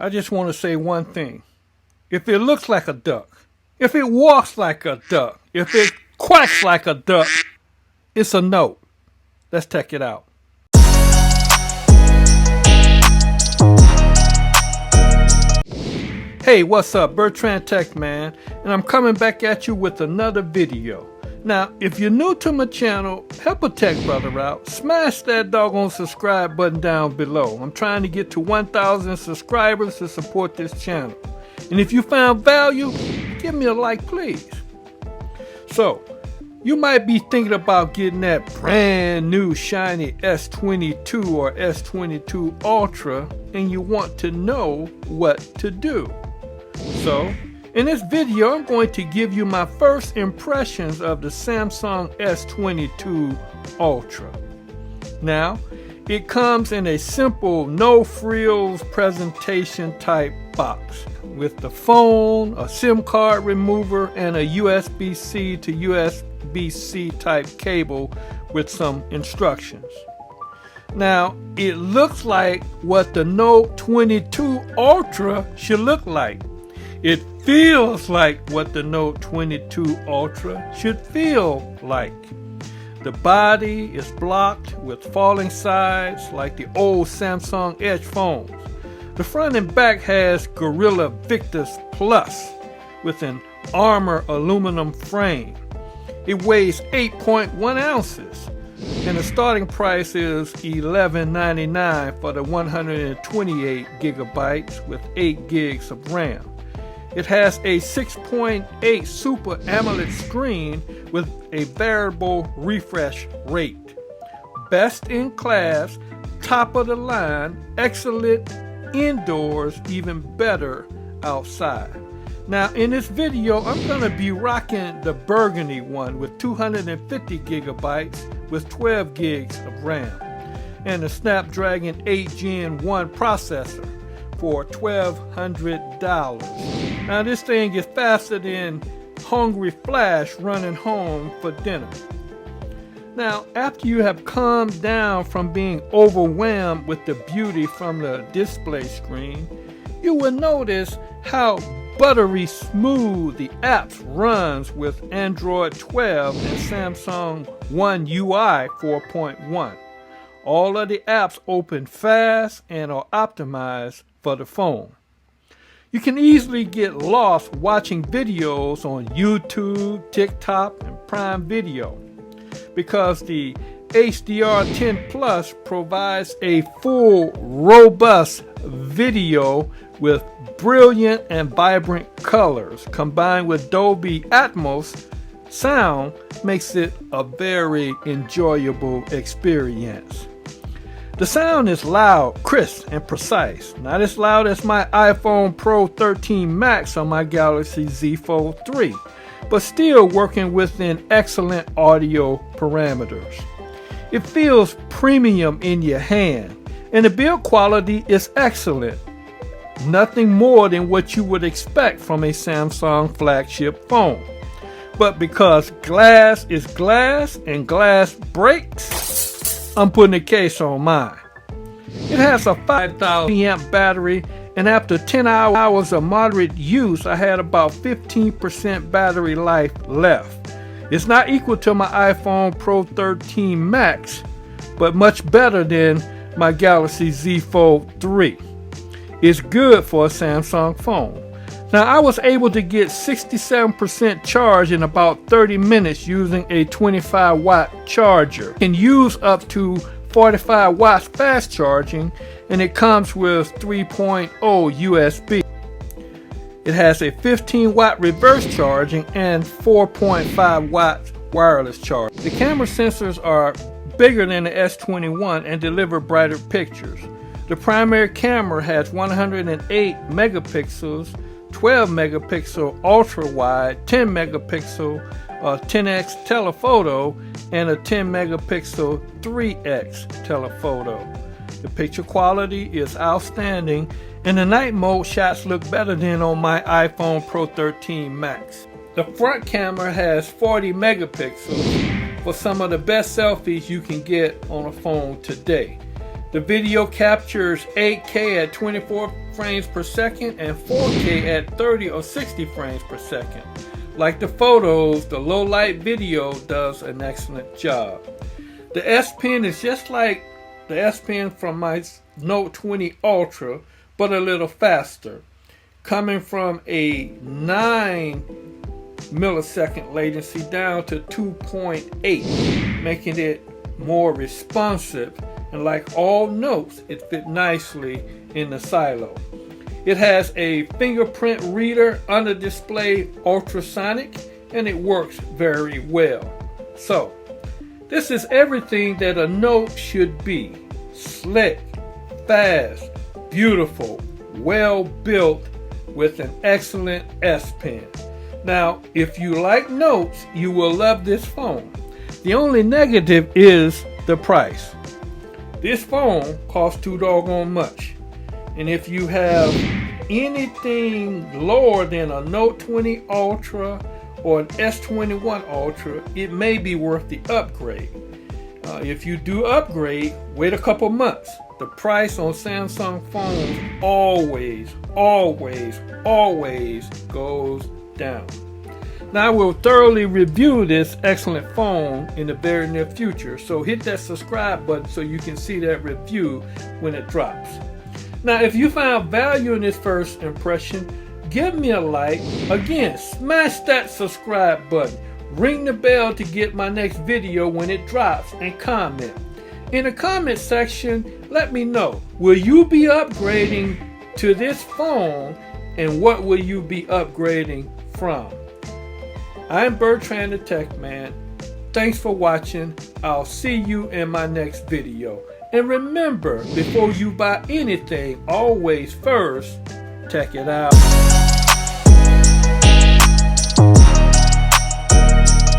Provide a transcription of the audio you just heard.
I just want to say one thing. If it looks like a duck, if it walks like a duck, if it quacks like a duck, it's a no. Let's check it out. Hey, what's up? Bertrand Tech Man, and I'm coming back at you with another video. Now, if you're new to my channel, help a tech brother out. Smash that doggone subscribe button down below. I'm trying to get to 1,000 subscribers to support this channel. And if you found value, give me a like, please. So, you might be thinking about getting that brand new shiny S22 or S22 Ultra, and you want to know what to do. So, in this video, I'm going to give you my first impressions of the Samsung S22 Ultra. Now, it comes in a simple, no-frills presentation type box with the phone, a SIM card remover, and a USB-C to USB-C type cable with some instructions. Now, it looks like what the Note 22 Ultra should look like. It feels like what the Note 22 Ultra should feel like. The body is blocked with falling sides like the old Samsung Edge phones. The front and back has Gorilla Victus Plus with an armor aluminum frame. It weighs 8.1 ounces and the starting price is $11.99 for the 128 gigabytes with 8 gigs of RAM. It has a 6.8 Super AMOLED screen with a variable refresh rate. Best in class, top of the line, excellent indoors, even better outside. Now in this video, I'm going to be rocking the burgundy one with 250 gigabytes with 12 gigs of RAM and the Snapdragon 8 Gen 1 processor for $1,200. Now this thing is faster than Hungry Flash running home for dinner. Now after you have calmed down from being overwhelmed with the beauty from the display screen, you will notice how buttery smooth the apps runs with Android 12 and Samsung One UI 4.1. All of the apps open fast and are optimized for the phone. You can easily get lost watching videos on YouTube, TikTok, and Prime Video because the HDR10 Plus provides a full, robust video with brilliant and vibrant colors combined with Dolby Atmos sound makes it a very enjoyable experience. The sound is loud, crisp, and precise. Not as loud as my iPhone Pro 13 Max on my Galaxy Z Fold 3, but still working within excellent audio parameters. It feels premium in your hand, and the build quality is excellent. Nothing more than what you would expect from a Samsung flagship phone. But because glass is glass and glass breaks, I'm putting a case on mine. It has a 5,000 amp battery, and after 10 hours of moderate use, I had about 15% battery life left. It's not equal to my iPhone Pro 13 Max, but much better than my Galaxy Z Fold 3. It's good for a Samsung phone. Now I was able to get 67% charge in about 30 minutes using a 25 watt charger. You can use up to 45 watts fast charging, and it comes with 3.0 USB. It has a 15 watt reverse charging and 4.5 watts wireless charge. The camera sensors are bigger than the S21 and deliver brighter pictures. The primary camera has 108 megapixels, 12 megapixel ultra wide, 10 megapixel 10x telephoto, and a 10 megapixel 3x telephoto. The picture quality is outstanding, and the night mode shots look better than on my iPhone Pro 13 Max. The front camera has 40 megapixels for some of the best selfies you can get on a phone today. The video captures 8K at 24 frames per second and 4K at 30 or 60 frames per second. Like the photos, the low light video does an excellent job. The S Pen is just like the S Pen from my Note 20 Ultra, but a little faster, coming from a 9 millisecond latency down to 2.8, making it more responsive, and like all notes, it fit nicely in the silo. It has a fingerprint reader under display ultrasonic, and it works very well. So this is everything that a Note should be: slick, fast, beautiful, well built, with an excellent S Pen. Now, if you like notes, you will love this phone. The only negative is the price. This phone costs too doggone much. And if you have anything lower than a Note 20 Ultra or an S21 Ultra, it may be worth the upgrade. If you do upgrade, wait a couple months. The price on Samsung phones always goes down. Now, I will thoroughly review this excellent phone in the very near future, so hit that subscribe button so you can see that review when it drops. Now, if you found value in this first impression, give me a like. Again, smash that subscribe button. Ring the bell to get my next video when it drops, and comment. In the comment section, let me know, will you be upgrading to this phone, and what will you be upgrading from? I'm Bertrand the Tech Man. Thanks for watching. I'll see you in my next video. And remember, before you buy anything, always first check it out.